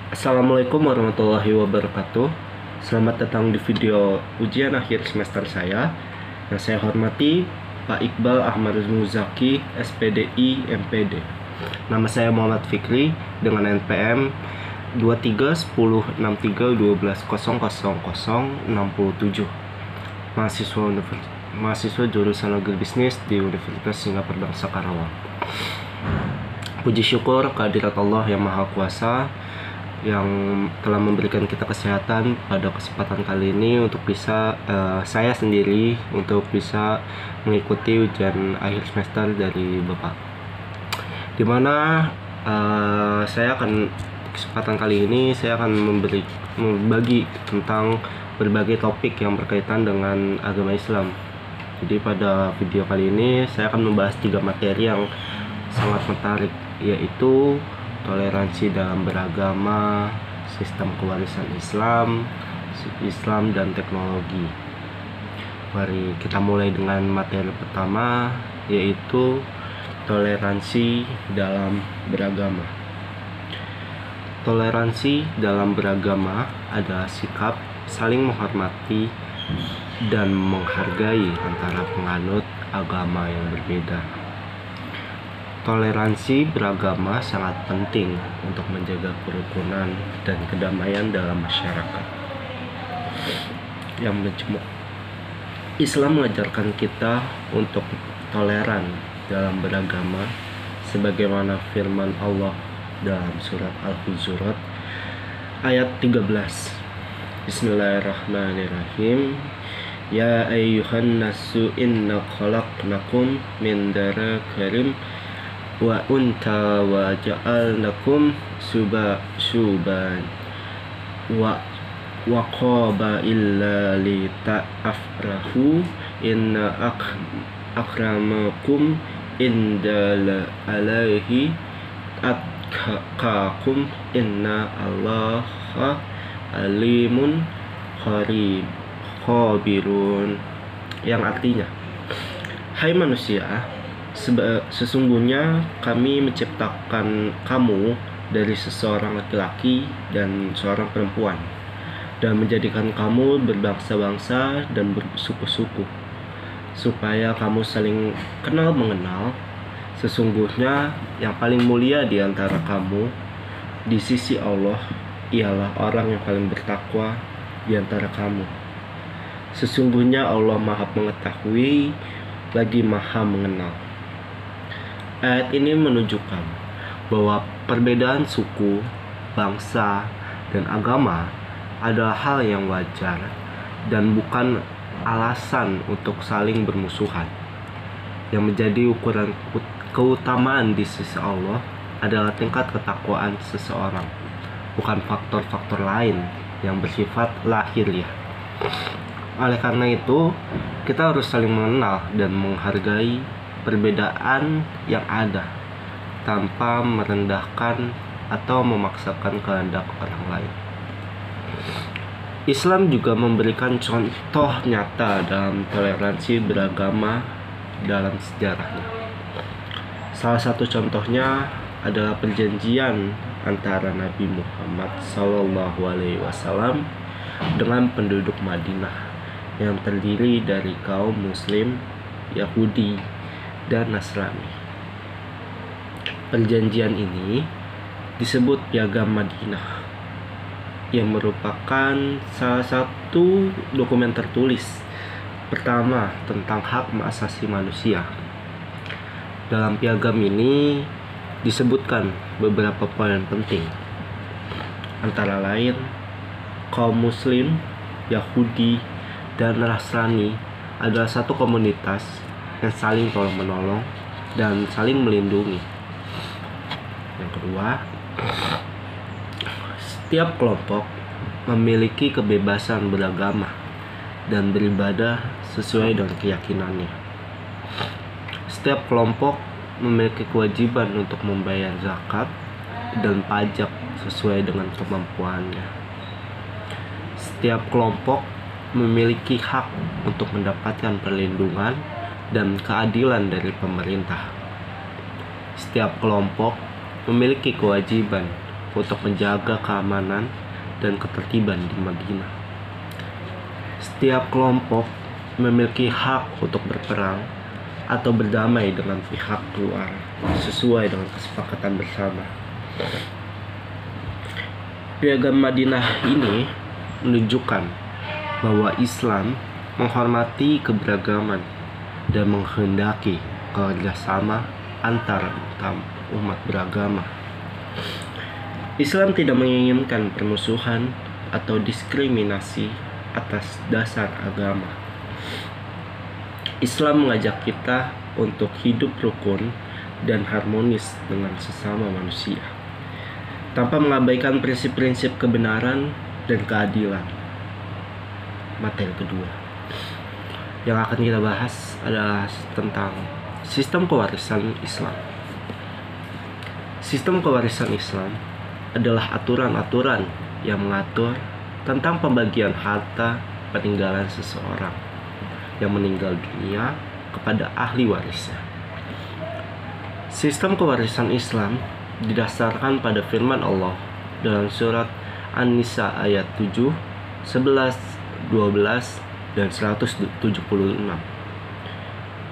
Assalamualaikum warahmatullahi wabarakatuh. Selamat datang di video ujian akhir semester saya. Yang saya hormati Pak Iqbal Ahmad Muzaki, SPDI MPD. Nama saya Muhammad Fikri dengan NPM 23106312000067. Mahasiswa jurusan Agribisnis di Universitas Singapura Bangsa Karawang. Puji syukur kehadirat Allah yang Maha Kuasa yang telah memberikan kita kesehatan pada kesempatan kali ini untuk bisa saya sendiri untuk bisa mengikuti ujian akhir semester dari Bapak. Dimana saya akan kesempatan kali ini saya akan membagi tentang berbagai topik yang berkaitan dengan agama Islam. Jadi pada video kali ini saya akan membahas 3 materi yang sangat menarik, yaitu toleransi dalam beragama, sistem kewarisan Islam, dan teknologi. Mari kita mulai dengan materi pertama, yaitu toleransi dalam beragama. Toleransi dalam beragama adalah sikap saling menghormati dan menghargai antara penganut agama yang berbeda. Toleransi beragama sangat penting untuk menjaga kerukunan dan kedamaian dalam masyarakat. Yang menjemuk, Islam mengajarkan kita untuk toleran dalam beragama, sebagaimana firman Allah dalam surat Al-Hujurat ayat 13. Bismillahirrahmanirrahim. Ya ayyuhan nasu inna khalaqnakum min dzakarin wa unta wa ja'alnakum syuban wa qabaila li ta'afrahu inna akramakum indal alaihi atqakum inna allaha alimun khabirun, yang artinya, hai manusia, sesungguhnya kami menciptakan kamu dari seseorang laki-laki dan seorang perempuan, dan menjadikan kamu berbangsa-bangsa dan bersuku-suku, supaya kamu saling kenal mengenal. Sesungguhnya yang paling mulia di antara kamu di sisi Allah ialah orang yang paling bertakwa di antara kamu. Sesungguhnya Allah Maha Mengetahui lagi Maha Mengenal. Ayat ini menunjukkan bahwa perbedaan suku, bangsa, dan agama adalah hal yang wajar dan bukan alasan untuk saling bermusuhan. Yang menjadi ukuran keutamaan di sisi Allah adalah tingkat ketakwaan seseorang, bukan faktor-faktor lain yang bersifat lahiriah. Oleh karena itu, kita harus saling mengenal dan menghargai perbedaan yang ada tanpa merendahkan atau memaksakan kehendak orang lain. Islam juga memberikan contoh nyata dalam toleransi beragama dalam sejarahnya. Salah satu contohnya adalah perjanjian antara Nabi Muhammad SAW dengan penduduk Madinah yang terdiri dari kaum Muslim, Yahudi, dan Nasrani. Perjanjian ini disebut Piagam Madinah, yang merupakan salah satu dokumen tertulis pertama tentang hak asasi manusia. Dalam piagam ini disebutkan beberapa poin penting, antara lain kaum Muslim, Yahudi, dan Nasrani adalah satu komunitas yang saling tolong-menolong dan saling melindungi. Yang kedua, setiap kelompok memiliki kebebasan beragama dan beribadah sesuai dengan keyakinannya. Setiap kelompok memiliki kewajiban untuk membayar zakat dan pajak sesuai dengan kemampuannya. Setiap kelompok memiliki hak untuk mendapatkan perlindungan dan keadilan dari pemerintah. Setiap kelompok memiliki kewajiban untuk menjaga keamanan dan ketertiban di Madinah. Setiap kelompok memiliki hak untuk berperang atau berdamai dengan pihak luar sesuai dengan kesepakatan bersama. Piagam Madinah ini menunjukkan bahwa Islam menghormati keberagaman dan menghendaki kerjasama antar umat beragama. Islam tidak menginginkan permusuhan atau diskriminasi atas dasar agama. Islam mengajak kita untuk hidup rukun dan harmonis dengan sesama manusia, tanpa mengabaikan prinsip-prinsip kebenaran dan keadilan. Materi kedua yang akan kita bahas adalah tentang sistem kewarisan Islam. Sistem kewarisan Islam adalah aturan-aturan yang mengatur tentang pembagian harta peninggalan seseorang yang meninggal dunia kepada ahli warisnya. Sistem kewarisan Islam didasarkan pada firman Allah dalam surat An-Nisa ayat 7, 11, 12, dan 176.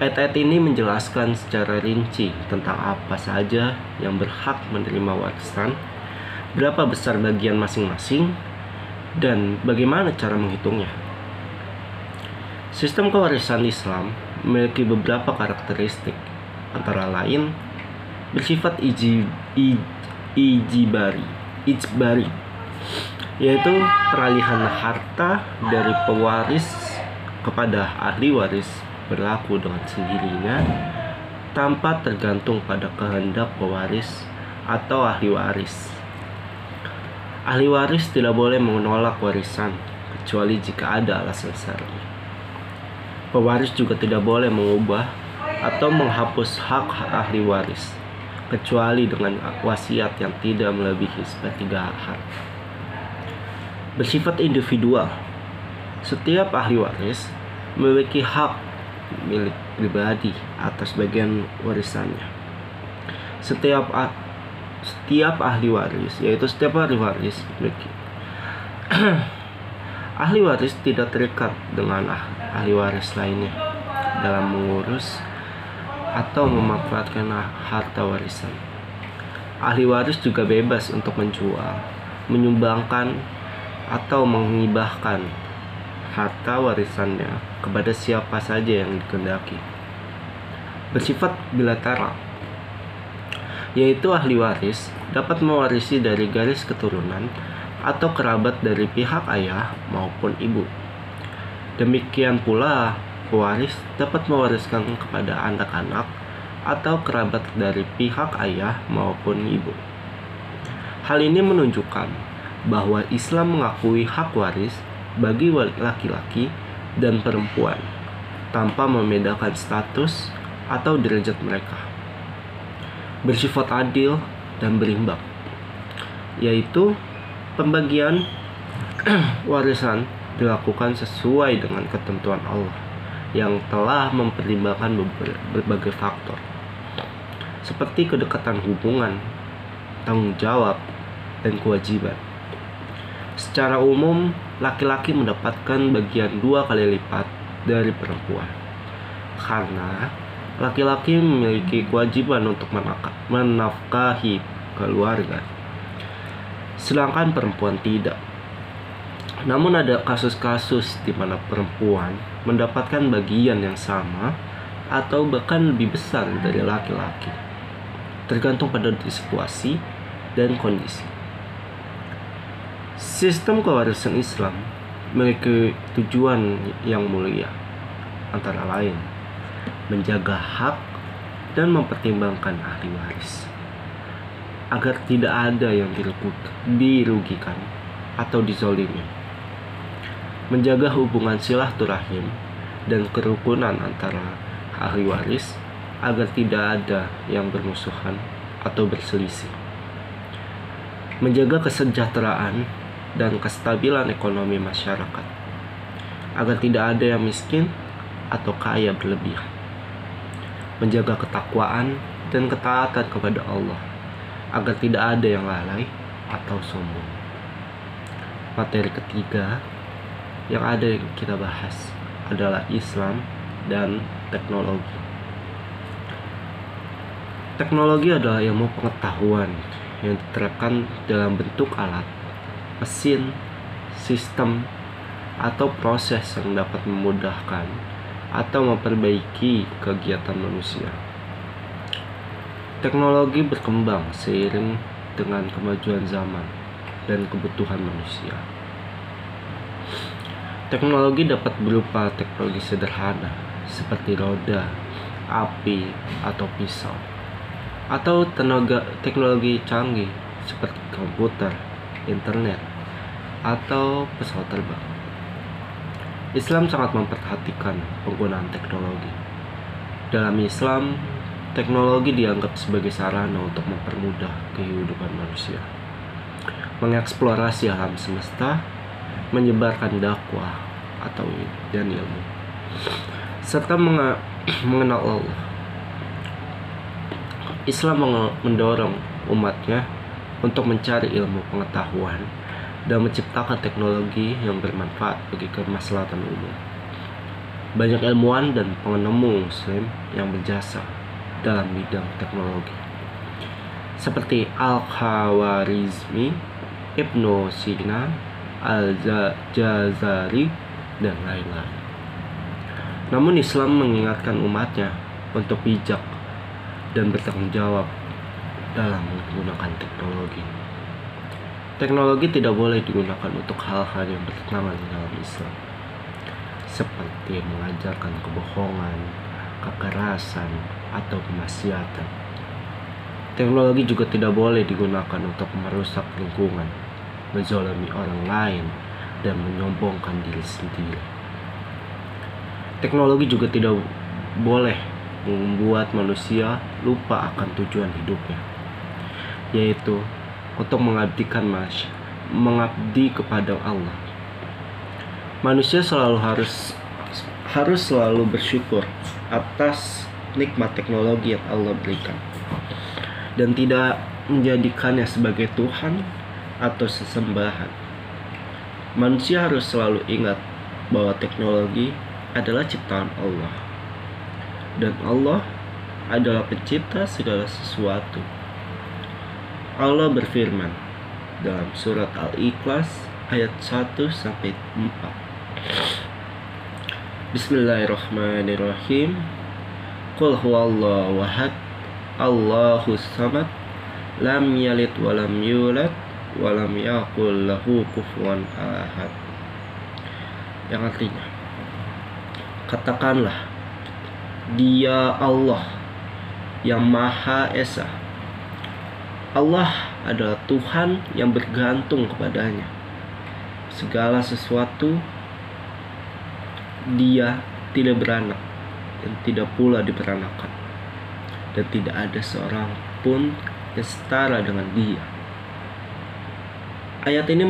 Ayat-ayat ini menjelaskan secara rinci tentang apa saja yang berhak menerima warisan, berapa besar bagian masing-masing, dan bagaimana cara menghitungnya. Sistem kewarisan Islam memiliki beberapa karakteristik, antara lain bersifat ijbari, yaitu peralihan harta dari pewaris kepada ahli waris berlaku dengan sendirinya tanpa tergantung pada kehendak pewaris atau ahli waris. Ahli waris tidak boleh menolak warisan kecuali jika ada alasan syar'i. Pewaris juga tidak boleh mengubah atau menghapus hak ahli waris kecuali dengan wasiat yang tidak melebihi sepertiga harta. Bersifat individual, setiap ahli waris memiliki hak milik pribadi atas bagian warisannya. Setiap ahli waris, setiap ahli waris memiliki ahli waris tidak terikat dengan ahli waris lainnya dalam mengurus atau memanfaatkan harta warisan. Ahli waris juga bebas untuk menjual, menyumbangkan, atau menghibahkan harta warisannya kepada siapa saja yang dikehendaki. Bersifat bilateral, yaitu ahli waris dapat mewarisi dari garis keturunan atau kerabat dari pihak ayah maupun ibu. Demikian pula pewaris dapat mewariskan kepada anak-anak atau kerabat dari pihak ayah maupun ibu. Hal ini menunjukkan bahwa Islam mengakui hak waris bagi laki-laki dan perempuan tanpa membedakan status atau derajat mereka. Bersifat adil dan berimbang, yaitu pembagian warisan dilakukan sesuai dengan ketentuan Allah yang telah mempertimbangkan berbagai faktor seperti kedekatan hubungan, tanggung jawab, dan kewajiban. Secara umum, laki-laki mendapatkan bagian 2 kali lipat dari perempuan karena laki-laki memiliki kewajiban untuk menafkahi keluarga, sedangkan perempuan tidak. Namun ada kasus-kasus di mana perempuan mendapatkan bagian yang sama atau bahkan lebih besar dari laki-laki, tergantung pada situasi dan kondisi. Sistem kewarisan Islam memiliki tujuan yang mulia, antara lain menjaga hak dan mempertimbangkan ahli waris agar tidak ada yang dirugikan atau dizolimi, menjaga hubungan silaturahim dan kerukunan antara ahli waris agar tidak ada yang bermusuhan atau berselisih, menjaga kesejahteraan dan kestabilan ekonomi masyarakat agar tidak ada yang miskin atau kaya berlebihan, menjaga ketakwaan dan ketaatan kepada Allah agar tidak ada yang lalai atau sombong. Materi ketiga yang ada yang kita bahas adalah Islam dan teknologi. Teknologi adalah ilmu pengetahuan yang diterapkan dalam bentuk alat, mesin, sistem, atau proses yang dapat memudahkan atau memperbaiki kegiatan manusia. Teknologi berkembang seiring dengan kemajuan zaman dan kebutuhan manusia. Teknologi dapat berupa teknologi sederhana seperti roda, api, atau pisau, atau teknologi canggih seperti komputer, internet, atau pesawat terbang. Islam sangat memperhatikan penggunaan teknologi. Dalam Islam, teknologi dianggap sebagai sarana untuk mempermudah kehidupan manusia, mengeksplorasi alam semesta, menyebarkan dakwah dan ilmu, serta mengenal Allah. Islam mendorong umatnya untuk mencari ilmu pengetahuan dan menciptakan teknologi yang bermanfaat bagi kemaslahatan umum. Banyak ilmuwan dan penemu Muslim yang berjasa dalam bidang teknologi, seperti Al-Khawarizmi, Ibnu Sina, Al-Jazari, dan lain-lain. Namun Islam mengingatkan umatnya untuk bijak dan bertanggung jawab dalam menggunakan teknologi. Teknologi tidak boleh digunakan untuk hal-hal yang bertentangan dalam Islam, seperti mengajarkan kebohongan, kekerasan, atau kemaksiatan. Teknologi juga tidak boleh digunakan untuk merusak lingkungan, menzalimi orang lain, dan menyombongkan diri sendiri. Teknologi juga tidak boleh membuat manusia lupa akan tujuan hidupnya, yaitu untuk mengabdi kepada Allah. Manusia harus selalu bersyukur atas nikmat teknologi yang Allah berikan, dan tidak menjadikannya sebagai Tuhan atau sesembahan. Manusia harus selalu ingat bahwa teknologi adalah ciptaan Allah, dan Allah adalah pencipta segala sesuatu. Allah berfirman dalam surat Al-Ikhlas ayat 1-4. Bismillahirrahmanirrahim. Qul huwallahu ahad, Allahus samad, lam yalid walam yulad walam yakul lahu kufuwan ahad. Yang artinya, katakanlah, Dia Allah yang Maha Esa. Allah adalah Tuhan yang bergantung kepadanya segala sesuatu. Dia tidak beranak dan tidak pula diperanakan, dan tidak ada seorang pun yang setara dengan Dia. Ayat ini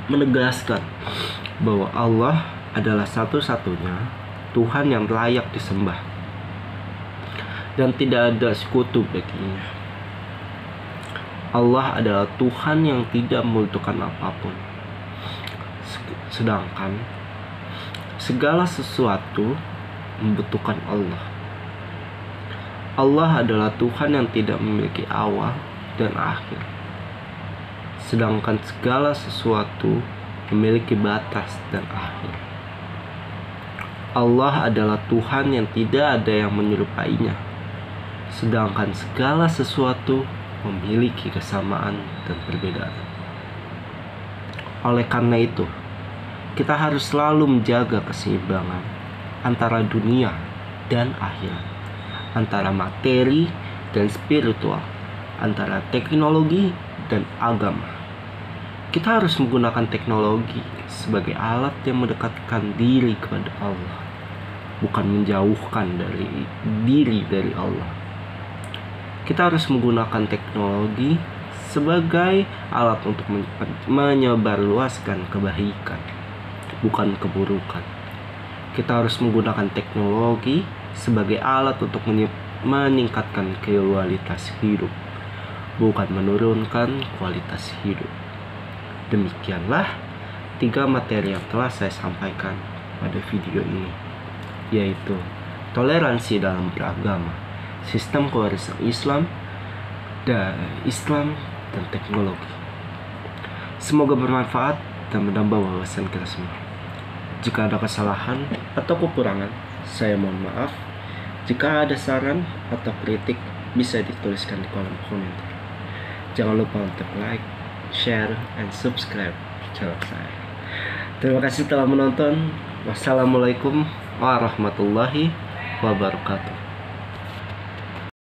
menegaskan bahwa Allah adalah satu-satunya Tuhan yang layak disembah, dan tidak ada sekutu baginya. Allah adalah Tuhan yang tidak membutuhkan apapun, sedangkan segala sesuatu membutuhkan Allah. Allah adalah Tuhan yang tidak memiliki awal dan akhir, sedangkan segala sesuatu memiliki batas dan akhir. Allah adalah Tuhan yang tidak ada yang menyerupainya, sedangkan segala sesuatu memiliki kesamaan dan perbedaan. Oleh karena itu, kita harus selalu menjaga keseimbangan antara dunia dan akhirat, antara materi dan spiritual, antara teknologi dan agama. Kita harus menggunakan teknologi sebagai alat yang mendekatkan diri kepada Allah, bukan menjauhkan diri dari Allah. Kita harus menggunakan teknologi sebagai alat untuk menyebarluaskan kebaikan, bukan keburukan. Kita harus menggunakan teknologi sebagai alat untuk meningkatkan kualitas hidup, bukan menurunkan kualitas hidup. Demikianlah 3 materi yang telah saya sampaikan pada video ini, yaitu toleransi dalam beragama, sistem kewarisan Islam, dan teknologi. Semoga bermanfaat dan menambah wawasan kita semua. Jika ada kesalahan atau kekurangan, saya mohon maaf. Jika ada saran atau kritik, bisa dituliskan di kolom komentar. Jangan lupa untuk like, share, and subscribe channel saya. Terima kasih telah menonton. Wassalamualaikum warahmatullahi wabarakatuh.